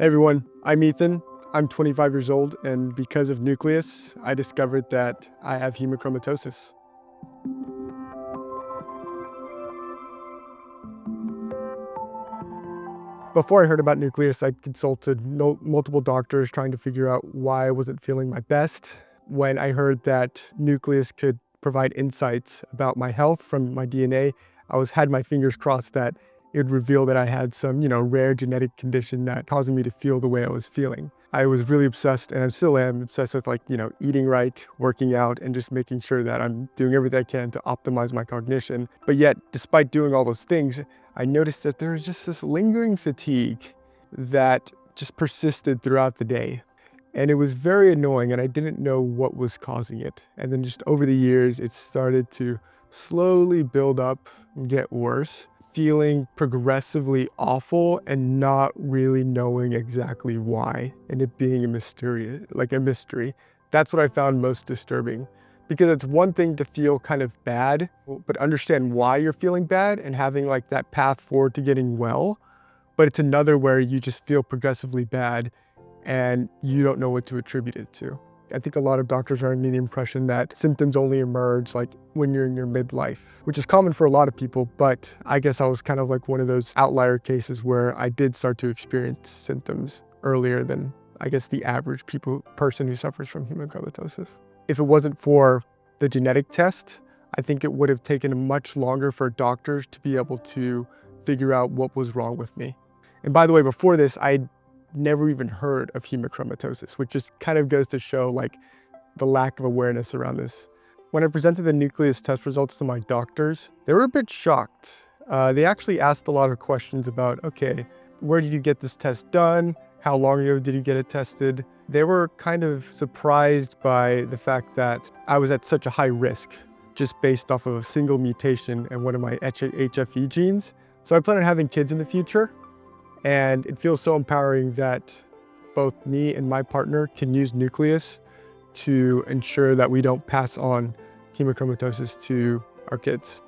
Hey everyone, I'm Ethan. I'm 25 years old, and because of Nucleus, I discovered that I have hemochromatosis. Before I heard about Nucleus, I consulted multiple doctors trying to figure out why I wasn't feeling my best. When I heard that Nucleus could provide insights about my health from my DNA, had my fingers crossed that it would reveal that I had some, rare genetic condition that causing me to feel the way I was feeling. I was really obsessed, and I still am obsessed with eating right, working out, and just making sure that I'm doing everything I can to optimize my cognition. But yet, despite doing all those things, I noticed that there was just this lingering fatigue that just persisted throughout the day. And it was very annoying, and I didn't know what was causing it. And then just over the years, it started to slowly build up and get worse, feeling progressively awful and not really knowing exactly why, and it being a mystery. That's what I found most disturbing. Because it's one thing to feel kind of bad, but understand why you're feeling bad and having like that path forward to getting well. But it's another where you just feel progressively bad and you don't know what to attribute it to. I think a lot of doctors are under the impression that symptoms only emerge like when you're in your midlife, which is common for a lot of people, but I guess I was kind of like one of those outlier cases where I did start to experience symptoms earlier than I guess the average person who suffers from hemochromatosis. If it wasn't for the genetic test, I think it would have taken much longer for doctors to be able to figure out what was wrong with me. And by the way, before this, I'd never even heard of hemochromatosis, which just kind of goes to show like the lack of awareness around this. When I presented the Nucleus test results to my doctors, they were a bit shocked. They actually asked a lot of questions about, okay, where did you get this test done? How long ago did you get it tested? They were kind of surprised by the fact that I was at such a high risk just based off of a single mutation in one of my HFE genes. So I plan on having kids in the future, and it feels so empowering that both me and my partner can use Nucleus to ensure that we don't pass on hemochromatosis to our kids.